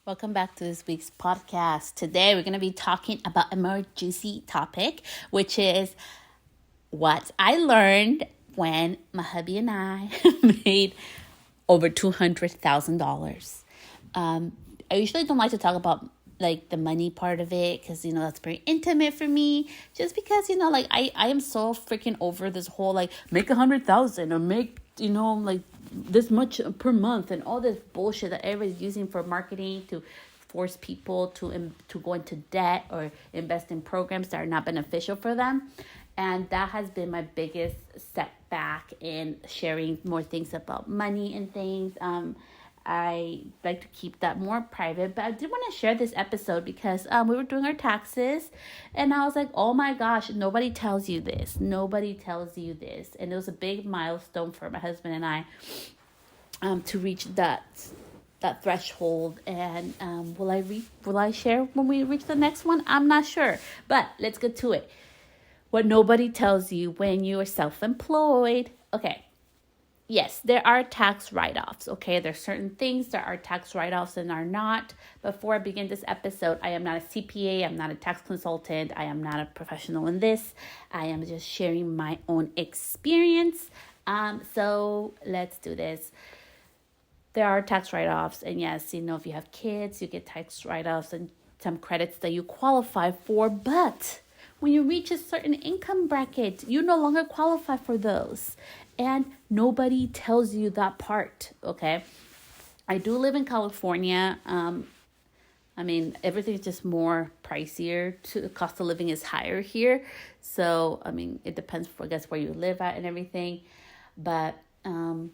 Welcome back to this week's podcast. Today we're going to be talking about a more juicy topic, which is what I learned when my hubby and I made over $200,000. I usually don't like to talk about like the money part of it because that's very intimate for me, just because I am so freaking over this whole like make 100,000 or make like this much per month and all this bullshit that everybody's using for marketing to force people to go into debt or invest in programs that are not beneficial for them. And that has been my biggest setback in sharing more things about money and things. I like to keep that more private, but I did want to share this episode because we were doing our taxes and I was like, oh my gosh, nobody tells you this. Nobody tells you this. And it was a big milestone for my husband and I to reach that threshold. And will I share when we reach the next one? I'm not sure, but let's get to it. What nobody tells you when you are self-employed. Okay. Yes, there are tax write-offs, okay? There's certain things that are tax write-offs and are not. Before I begin this episode, I am not a CPA. I'm not a tax consultant. I am not a professional in this. I am just sharing my own experience. So let's do this. There are tax write-offs. And yes, if you have kids, you get tax write-offs and some credits that you qualify for. But when you reach a certain income bracket, you no longer qualify for those. And nobody tells you that part, okay? I do live in California. Everything's just more pricier. The cost of living is higher here. So, it depends, I guess, where you live at and everything. But, how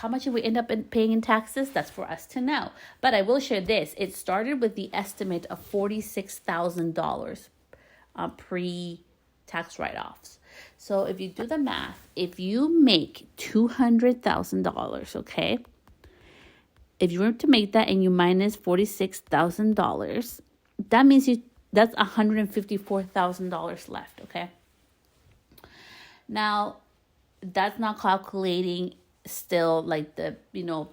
much we end up paying in taxes, that's for us to know. But I will share this. It started with the estimate of $46,000 pre-tax write-offs. So if you do the math, if you make $200,000, okay? If you were to make that and you minus $46,000, that means that's $154,000 left, okay? Now, that's not calculating still like the,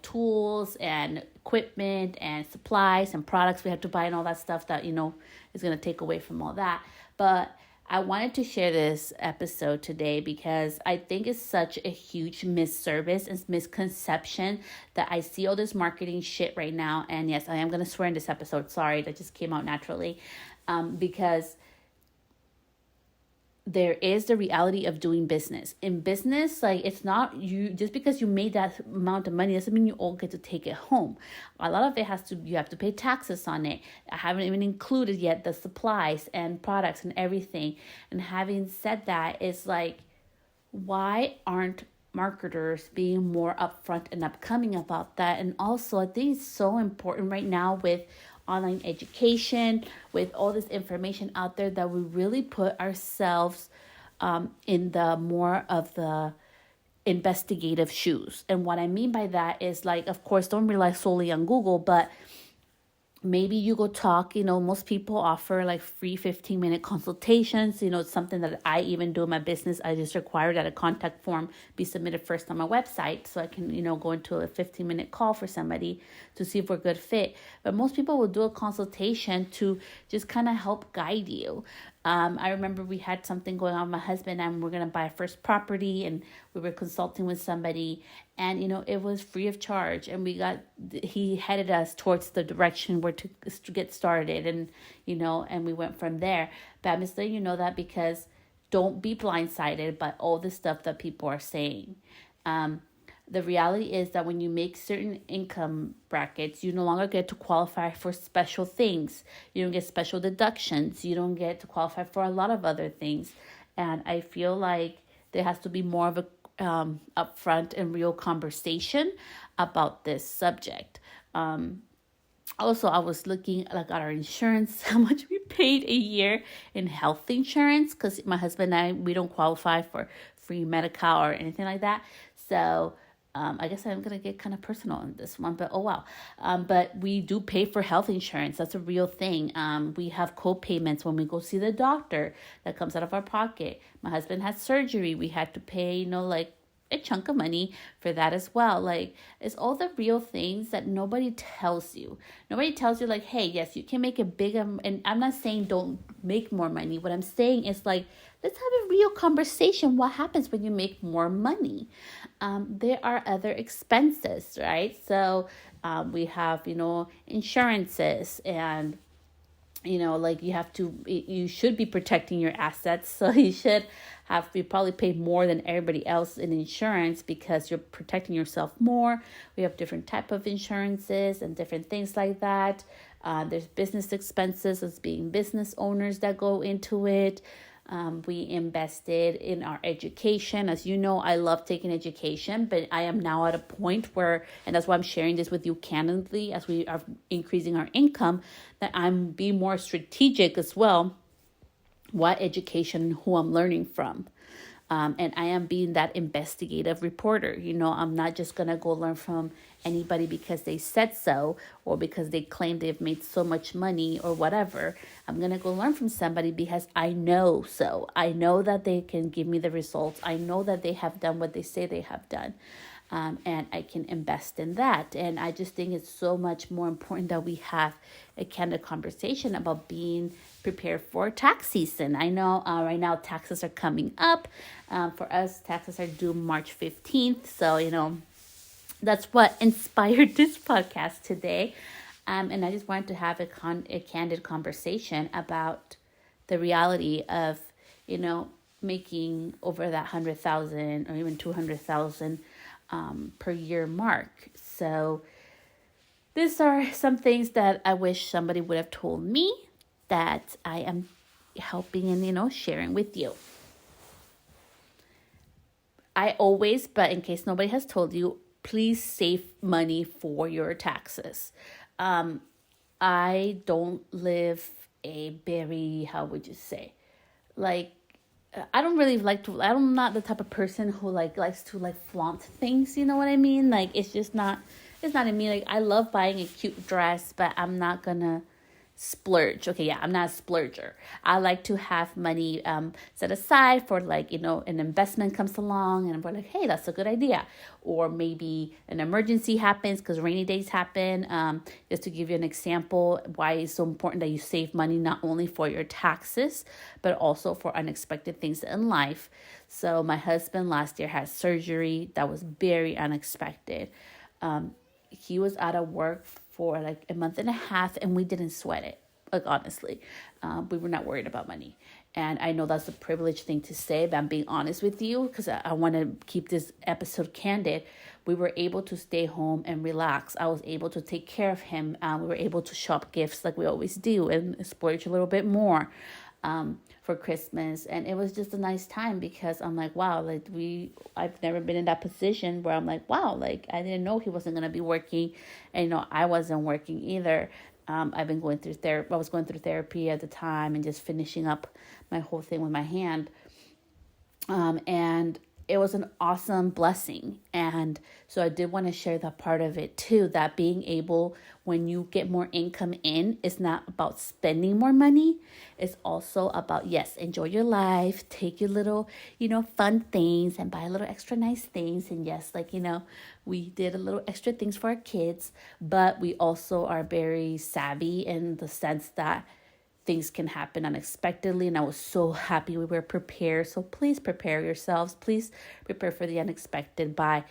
tools and equipment and supplies and products we have to buy and all that stuff that, is going to take away from all that. But I wanted to share this episode today because I think it's such a huge misservice and misconception that I see all this marketing shit right now. And yes, I am going to swear in this episode. Sorry, that just came out naturally. Because there is the reality of doing business. In business, like it's not you, just because you made that amount of money doesn't mean you all get to take it home. A lot of it you have to pay taxes on it. I haven't even included yet the supplies and products and everything. And having said that, it's like, why aren't marketers being more upfront and upcoming about that? And also, I think it's so important right now with online education, with all this information out there, that we really put ourselves in the more of the investigative shoes. And what I mean by that is, like, of course, don't rely solely on Google, but maybe you go talk, most people offer like free 15-minute consultations. It's something that I even do in my business. I just require that a contact form be submitted first on my website so I can, go into a 15-minute call for somebody to see if we're a good fit. But most people will do a consultation to just kind of help guide you. I remember we had something going on with my husband and we're going to buy a first property and we were consulting with somebody and, it was free of charge. And he headed us towards the direction where to get started and, and we went from there. But I'm just letting you know that because don't be blindsided by all the stuff that people are saying. The reality is that when you make certain income brackets, you no longer get to qualify for special things. You don't get special deductions. You don't get to qualify for a lot of other things. And I feel like there has to be more of a upfront and real conversation about this subject. Also, I was looking at our insurance, how much we paid a year in health insurance, because my husband and I, we don't qualify for free medical or anything like that. So I guess I'm going to get kind of personal in this one, but oh wow. But we do pay for health insurance. That's a real thing. We have co-payments when we go see the doctor that comes out of our pocket. My husband had surgery. We had to pay, like a chunk of money for that as well. Like, it's all the real things that nobody tells you. Nobody tells you, like, hey, yes, you can make a big, and I'm not saying don't make more money. What I'm saying is, like, let's have a real conversation. What happens when you make more money? There are other expenses, right? So we have, insurances, and like you should be protecting your assets. So you probably pay more than everybody else in insurance because you're protecting yourself more. We have different type of insurances and different things like that. There's business expenses as being business owners that go into it. We invested in our education. As you know, I love taking education, but I am now at a point where, and that's why I'm sharing this with you candidly, as we are increasing our income, that I'm being more strategic as well, what education, who I'm learning from. And I am being that investigative reporter. I'm not just going to go learn from anybody because they said so or because they claim they've made so much money or whatever. I'm going to go learn from somebody because I know so. I know that they can give me the results. I know that they have done what they say they have done. And I can invest in that. And I just think it's so much more important that we have a candid conversation about being prepared for tax season. I know right now taxes are coming up. For us, taxes are due March 15th. So, that's what inspired this podcast today. And I just wanted to have a candid conversation about the reality of, making over that 100,000 or even 200,000 per year mark. So these are some things that I wish somebody would have told me that I am helping and, sharing with you. I always, but in case nobody has told you, please save money for your taxes. I don't live a very, how would you say, like, I don't really like to, I'm not the type of person who likes to flaunt things, you know what I mean? Like, it's not in me. Like, I love buying a cute dress, but I'm not gonna splurge. Okay, yeah, I'm not a splurger. I like to have money set aside for an investment comes along and we're like, hey, that's a good idea. Or maybe an emergency happens because rainy days happen. Just to give you an example, why it's so important that you save money not only for your taxes, but also for unexpected things in life. So my husband last year had surgery that was very unexpected. He was out of work for like a month and a half and we didn't sweat it. Like, honestly, we were not worried about money. And I know that's a privileged thing to say, but I'm being honest with you because I want to keep this episode candid. We were able to stay home and relax. I was able to take care of him. We were able to shop gifts like we always do and splurge a little bit more for Christmas. And it was just a nice time because I'm like, wow, I've never been in that position where I'm like, wow, like I didn't know he wasn't going to be working. And, I wasn't working either. I've been going through therapy. I was going through therapy at the time and just finishing up my whole thing with my hand. And it was an awesome blessing. And so I did want to share that part of it too, that being able, when you get more income in, it's not about spending more money. It's also about, yes, enjoy your life, take your little, fun things and buy a little extra nice things. And yes, we did a little extra things for our kids, but we also are very savvy in the sense that things can happen unexpectedly, and I was so happy we were prepared. So please prepare yourselves. Please prepare for the unexpected by,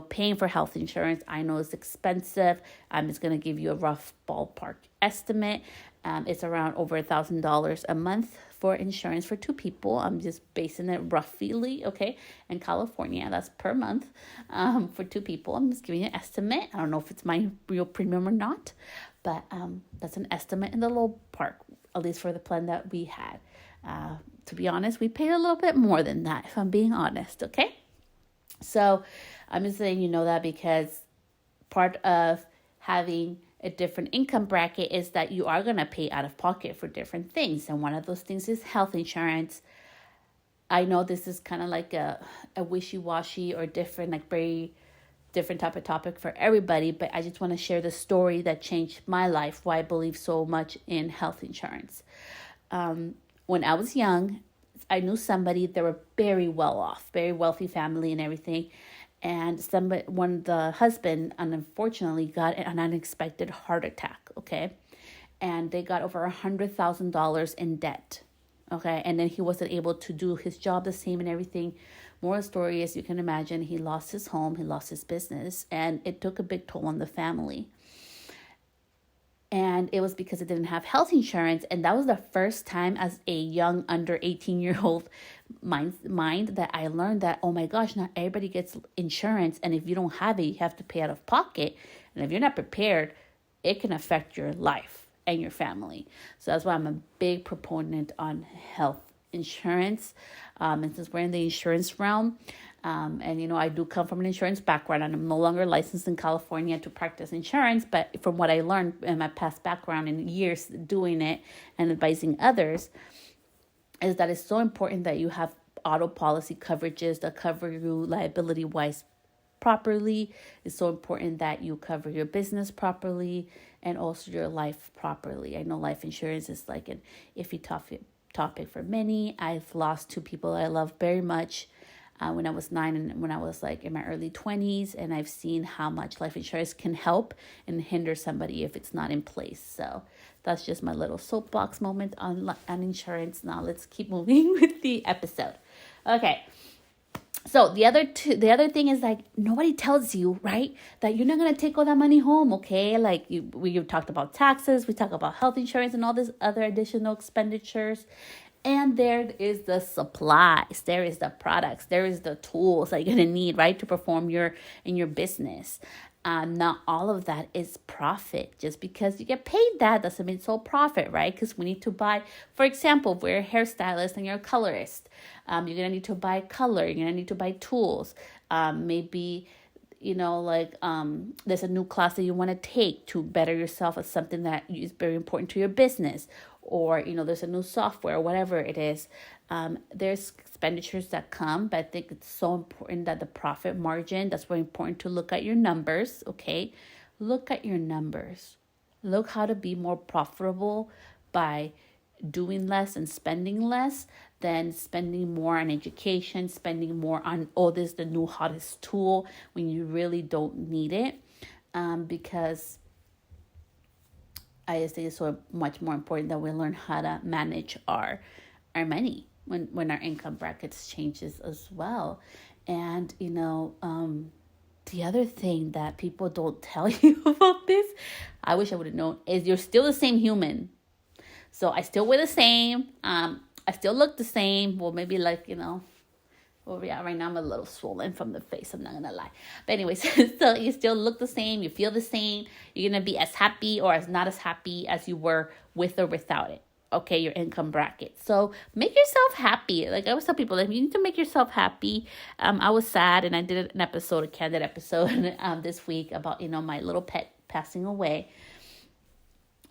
paying for health insurance. I know it's expensive. I'm just going to give you a rough ballpark estimate. It's around over $1,000 a month for insurance for two people. I'm just basing it roughly, okay? In California, that's per month for two people. I'm just giving you an estimate. I don't know if it's my real premium or not, but that's an estimate in the low park, at least for the plan that we had. To be honest, we paid a little bit more than that, if I'm being honest, okay? So I'm just letting that because part of having a different income bracket is that you are going to pay out of pocket for different things. And one of those things is health insurance. I know this is kind of like a wishy-washy or different, like very different type of topic for everybody, but I just want to share the story that changed my life, why I believe so much in health insurance. When I was young, I knew somebody, they were very well off, very wealthy family and everything. And the husband unfortunately got an unexpected heart attack. Okay. And they got over $100,000 in debt. Okay. And then he wasn't able to do his job the same and everything. Moral story, as you can imagine, he lost his home, he lost his business, and it took a big toll on the family. And it was because it didn't have health insurance. And that was the first time as a young under 18-year-old mind that I learned that, oh my gosh, not everybody gets insurance. And if you don't have it, you have to pay out of pocket. And if you're not prepared, it can affect your life and your family. So that's why I'm a big proponent on health insurance. And since we're in the insurance realm, and I do come from an insurance background, and I'm no longer licensed in California to practice insurance, but from what I learned in my past background and years doing it and advising others, is that it's so important that you have auto policy coverages that cover you liability wise properly. It's so important that you cover your business properly and also your life properly. I know life insurance is like an iffy topic for many. I've lost two people I love very much when I was 9 and when I was like in my early 20s, and I've seen how much life insurance can help and hinder somebody if it's not in place. So that's just my little soapbox moment on insurance. Now let's keep moving with the episode. Okay. So the other thing is, like, nobody tells you, right, that you're not going to take all that money home, okay? Like we talked about taxes, we talk about health insurance and all these other additional expenditures. And there is the supplies, there is the products, there is the tools that you're going to need, right, to perform in your business. Not all of that is profit. Just because you get paid that doesn't mean it's all profit, right? Because we need to buy, for example, if we're a hairstylist and you're a colorist, you're going to need to buy color, you're going to need to buy tools. Maybe, there's a new class that you want to take to better yourself as something that is very important to your business. Or, there's a new software, or whatever it is. There's expenditures that come, but I think it's so important that the profit margin, that's very important to look at your numbers, okay? Look at your numbers. Look how to be more profitable by doing less and spending less than spending more on education, spending more on, this the new hottest tool when you really don't need it. Because I just think it's so much more important that we learn how to manage our money when our income brackets changes as well. And, the other thing that people don't tell you about this, I wish I would have known, is you're still the same human. So I still wear the same. I still look the same. Well, maybe right now I'm a little swollen from the face, I'm not going to lie. But anyways, so you still look the same, you feel the same, you're going to be as happy or as not as happy as you were with or without it. Okay, your income bracket. So make yourself happy. Like I always tell people, you need to make yourself happy. I was sad, and I did an episode, a candid episode this week about, my little pet passing away.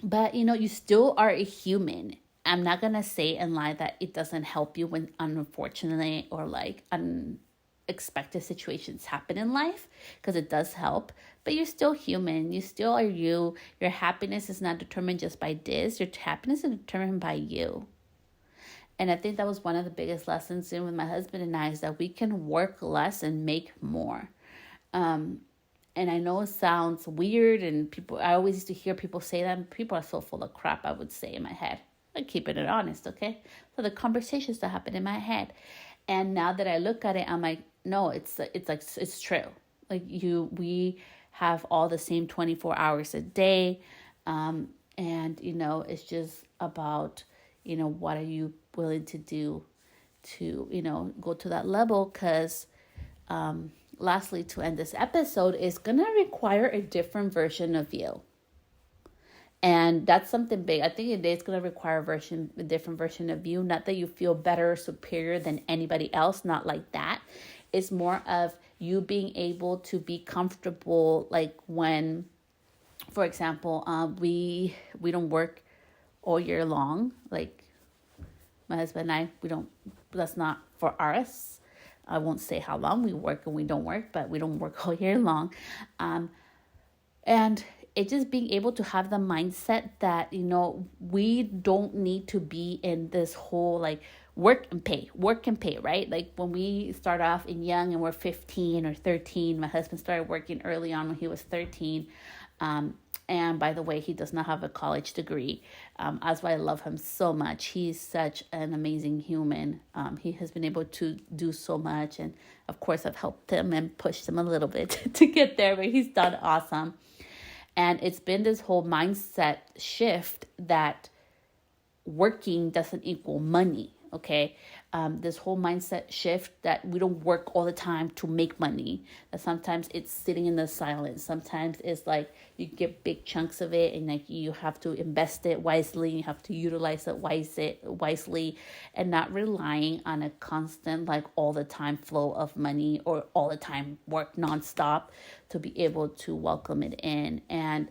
But, you still are a human. I'm not going to say and lie that it doesn't help you when unfortunately or unexpected situations happen in life, because it does help, but you're still human. You still are you. Your happiness is not determined just by this. Your happiness is determined by you. And I think that was one of the biggest lessons with my husband and I, is that we can work less and make more. And I know it sounds weird, and I always used to hear people say that, and people are so full of crap, I would say in my head. Keeping it honest, okay? So the conversations that happen in my head, and now that I look at it, I'm like, no, it's true. Like we have all the same 24 hours a day, and it's just about what are you willing to do to go to that level? Because lastly, to end this episode, is gonna require a different version of you. And that's something big. I think it's going to require a different version of you. Not that you feel better or superior than anybody else. Not like that. It's more of you being able to be comfortable. Like when, for example, we don't work all year long. Like my husband and I, we don't. That's not for us. I won't say how long we work and we don't work, but we don't work all year long. And it's just being able to have the mindset that, we don't need to be in this whole, work and pay, right? Like when we start off in young and we're 15 or 13, my husband started working early on when he was 13. And by the way, he does not have a college degree. That's why I love him so much. He's such an amazing human. He has been able to do so much. And of course, I've helped him and pushed him a little bit to get there, but he's done awesome. And it's been this whole mindset shift that working doesn't equal money. Okay. This whole mindset shift that we don't work all the time to make money, that sometimes it's sitting in the silence. Sometimes it's like you get big chunks of it and like you have to invest it wisely. You have to utilize it wisely and not relying on a constant, like all the time flow of money or all the time work nonstop to be able to welcome it in. And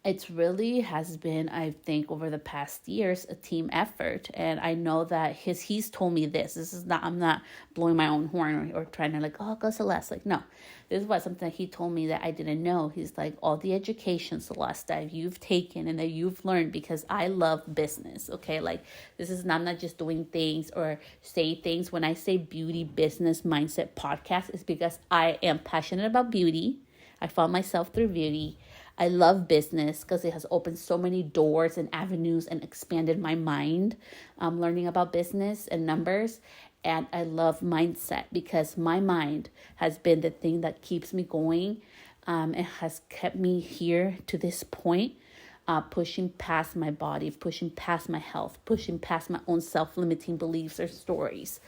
it's really has been, I think, over the past years, a team effort. And I know that he's told me this. This is not, I'm not blowing my own horn or trying to like, oh, go Celeste. Like, no, this is what something he told me that I didn't know. He's like, all the education, Celeste, that you've taken and that you've learned, because I love business. Okay. Like this is not, I'm not just doing things or say things. When I say beauty business mindset podcast, it's because I am passionate about beauty. I found myself through beauty. I love business because it has opened so many doors and avenues and expanded my mind, learning about business and numbers. And I love mindset because my mind has been the thing that keeps me going. It has kept me here to this point, pushing past my body, pushing past my health, pushing past my own self-limiting beliefs or stories,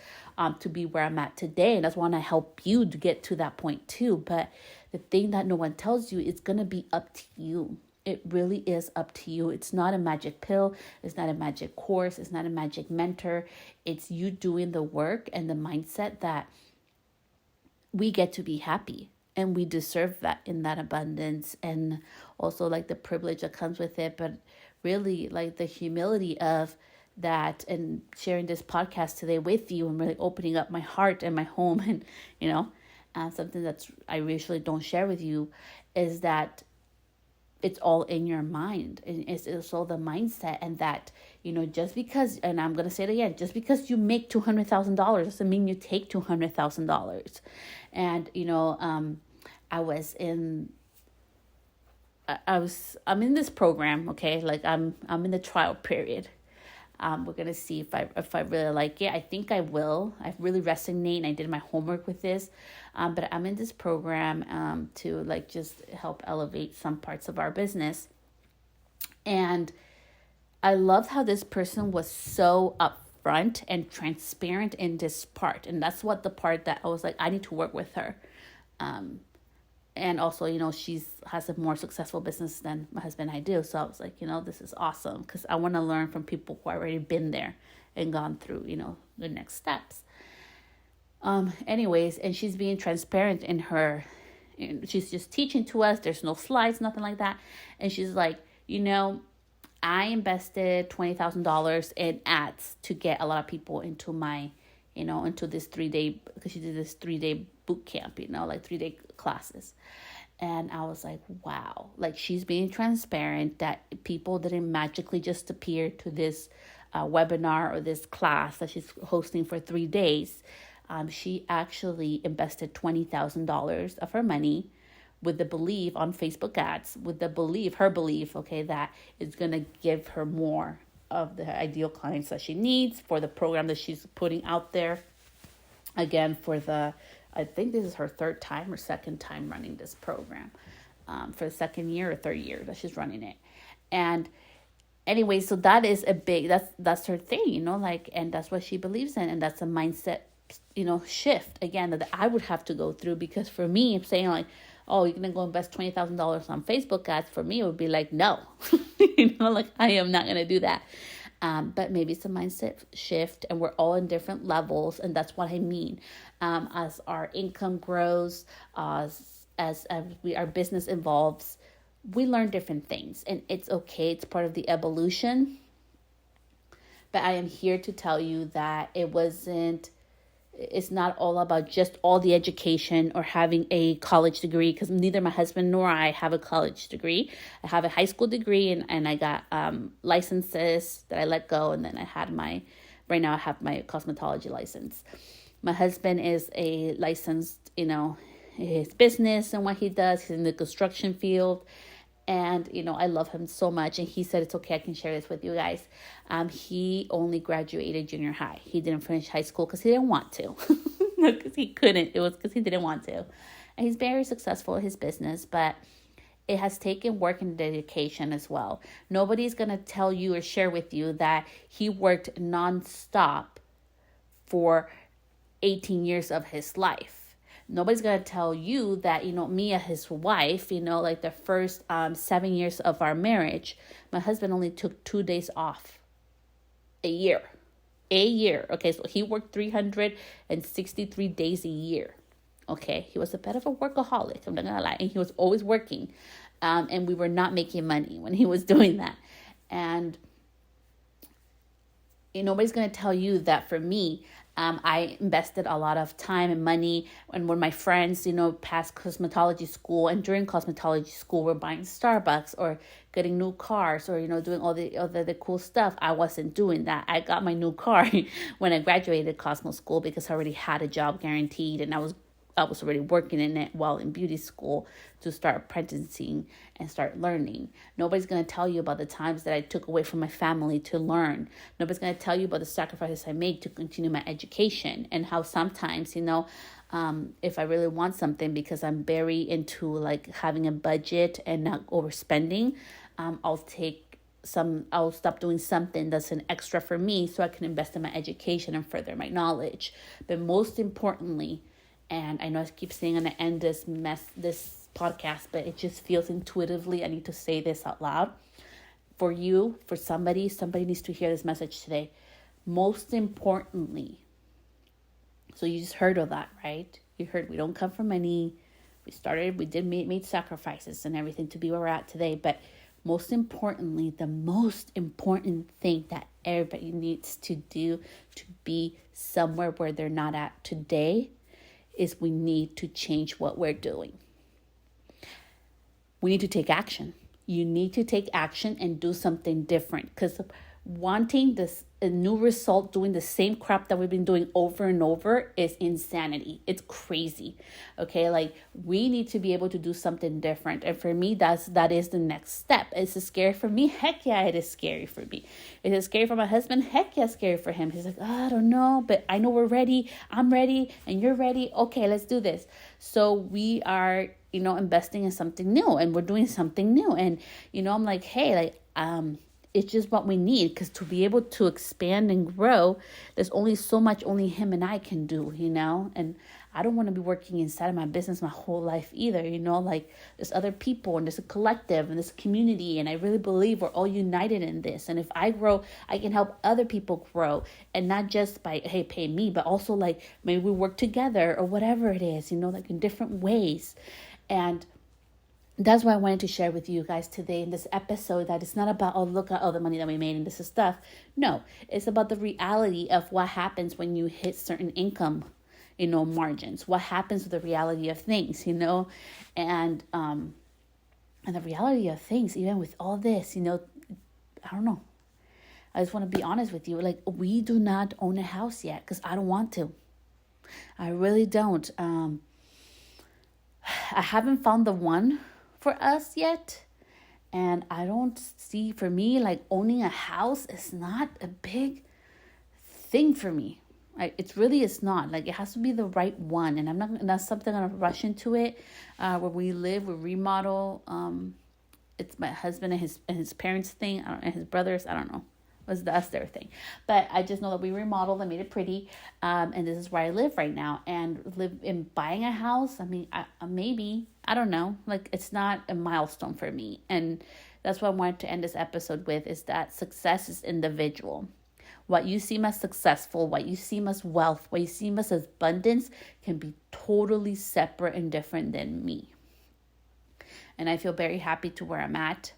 to be where I'm at today. And that's why I help you to get to that point too. But the thing that no one tells you, it's going to be up to you. It really is up to you. It's not a magic pill. It's not a magic course. It's not a magic mentor. It's you doing the work and the mindset that we get to be happy and we deserve that in that abundance, and also like the privilege that comes with it. But really like the humility of that and sharing this podcast today with you and really opening up my heart and my home and, something that's I usually don't share with you is that it's all in your mind, and it's all the mindset. And that, just because, and I'm going to say it again, just because you make $200,000 doesn't mean you take $200,000. And, I'm in this program. Okay. Like I'm in the trial period. We're going to see if I really like it. I think I will. I really resonate, and I did my homework with this. But I'm in this program to like just help elevate some parts of our business. And I loved how this person was so upfront and transparent in this part. And that's what the part that I was like, I need to work with her. And also, she's has a more successful business than my husband and I do. So I was like, this is awesome because I want to learn from people who already been there and gone through, the next steps. Anyways, and she's being transparent in her, she's just teaching to us. There's no slides, nothing like that. And she's like, I invested $20,000 in ads to get a lot of people into my, into this 3-day, because she did this 3-day boot camp, like 3-day classes. And I was like, wow, like she's being transparent that people didn't magically just appear to this webinar or this class that she's hosting for 3 days. She actually invested $20,000 of her money with the belief on Facebook ads, with the belief, her belief, okay, that it's going to give her more of the ideal clients that she needs for the program that she's putting out there. Again, I think this is her third time or second time running this program, for the second year or third year that she's running it. And anyway, so that is a big, that's her thing, and that's what she believes in. And that's a mindset, shift again that I would have to go through, because for me, I'm saying like, oh, you're going to go invest $20,000 on Facebook ads. For me, it would be like, no, like I am not going to do that. But maybe it's a mindset shift, and we're all in different levels. And that's what I mean. As our income grows, as our business evolves, we learn different things, and it's okay. It's part of the evolution. But I am here to tell you that it's not all about just all the education or having a college degree, because neither my husband nor I have a college degree. I have a high school degree, and I got licenses that I let go, and then I had my right now I have my cosmetology license. My husband is a licensed, his business and what he does. He's in the construction field. And, I love him so much. And he said, it's okay, I can share this with you guys. He only graduated junior high. He didn't finish high school because he didn't want to. Not because he couldn't. It was because he didn't want to. And he's very successful in his business, but it has taken work and dedication as well. Nobody's going to tell you or share with you that he worked nonstop for 18 years of his life. Nobody's going to tell you that, me as his wife, like the first 7 years of our marriage, my husband only took 2 days off a year. Okay, so he worked 363 days a year. Okay, he was a bit of a workaholic, I'm not going to lie. And he was always working. And we were not making money when he was doing that. And nobody's going to tell you that for me, I invested a lot of time and money. And when my friends, passed cosmetology school, and during cosmetology school, were buying Starbucks or getting new cars or, doing all the cool stuff, I wasn't doing that. I got my new car when I graduated Cosmo school because I already had a job guaranteed, and I was already working in it while in beauty school to start apprenticing and start learning. Nobody's going to tell you about the times that I took away from my family to learn. Nobody's going to tell you about the sacrifices I made to continue my education, and how sometimes, if I really want something, because I'm very into like having a budget and not overspending, I'll stop doing something that's an extra for me so I can invest in my education and further my knowledge. But most importantly, and I know I keep saying I'm going to end this podcast, but it just feels intuitively I need to say this out loud. For you, for somebody needs to hear this message today. Most importantly, so you just heard of that, right? You heard we don't come from money. We did made sacrifices and everything to be where we're at today. But most importantly, the most important thing that everybody needs to do to be somewhere where they're not at today is we need to change what we're doing. We need to take action. You need to take action and do something different, because wanting a new result doing the same crap that we've been doing over and over is insanity. It's crazy. Okay, like we need to be able to do something different. And for me, that is the next step. Is it scary for me? Heck yeah, it is scary for me. Is it scary for my husband? Heck yeah, scary for him. He's like, I don't know, but I know we're ready. I'm ready and you're ready. Okay, let's do this. So we are, investing in something new, and we're doing something new. And, I'm like, hey, it's just what we need, because to be able to expand and grow, there's only so much only him and I can do, and I don't want to be working inside of my business my whole life either, like there's other people and there's a collective and there's a community, and I really believe we're all united in this. And if I grow, I can help other people grow, and not just by, hey, pay me, but also like maybe we work together or whatever it is, like in different ways. And that's why I wanted to share with you guys today in this episode, that it's not about, oh, look at all the money that we made and this is stuff. No, it's about the reality of what happens when you hit certain income, margins. What happens with the reality of things, and the reality of things, even with all this, I don't know. I just want to be honest with you. Like, we do not own a house yet because I don't want to. I really don't. I haven't found the one for us yet, and I don't see, for me, like owning a house is not a big thing for me. It really is not. Like, it has to be the right one, and that's something I'm gonna rush into it. Where we live, we remodel. It's my husband and his parents' thing, and his brothers. I don't know. That's their thing. But I just know that we remodeled and made it pretty. And this is where I live right now. And live in buying a house, maybe, I don't know. Like, it's not a milestone for me. And that's what I wanted to end this episode with, is that success is individual. What you seem as successful, what you seem as wealth, what you seem as abundance can be totally separate and different than me. And I feel very happy to where I'm at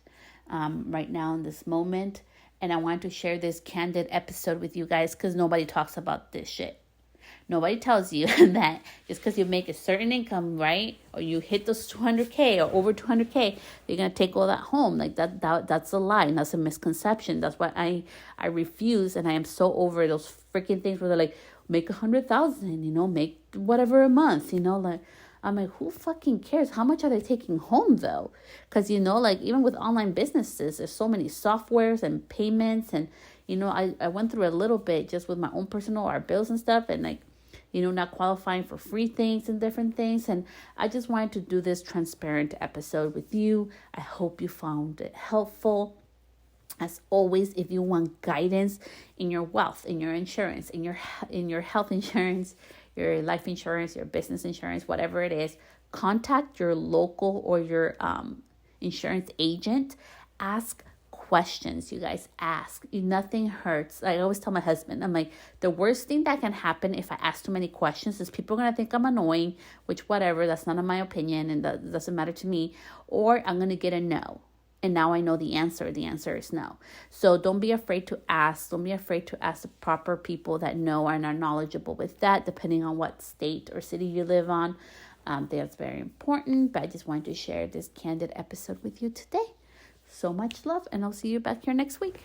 right now in this moment. And I wanted to share this candid episode with you guys because nobody talks about this shit. Nobody tells you that just because you make a certain income, right? Or you hit those 200K or over 200K, you're going to take all that home. Like that's a lie. And that's a misconception. That's why I refuse. And I am so over those freaking things where they're like, make 100,000, make whatever a month, like, I'm like, who fucking cares? How much are they taking home though? Because, like even with online businesses, there's so many softwares and payments. And, I went through a little bit just with my own personal, our bills and stuff. And like, not qualifying for free things and different things. And I just wanted to do this transparent episode with you. I hope you found it helpful. As always, if you want guidance in your wealth, in your insurance, in your health insurance, your life insurance, your business insurance, whatever it is, contact your local or your insurance agent. Ask questions, you guys. Ask. Nothing hurts. I always tell my husband, I'm like, the worst thing that can happen if I ask too many questions is people are going to think I'm annoying, which whatever, that's not in my opinion and that doesn't matter to me, or I'm going to get a no. And now I know the answer. The answer is no. So don't be afraid to ask. Don't be afraid to ask the proper people that know and are knowledgeable with that, depending on what state or city you live on. That's very important. But I just wanted to share this candid episode with you today. So much love, and I'll see you back here next week.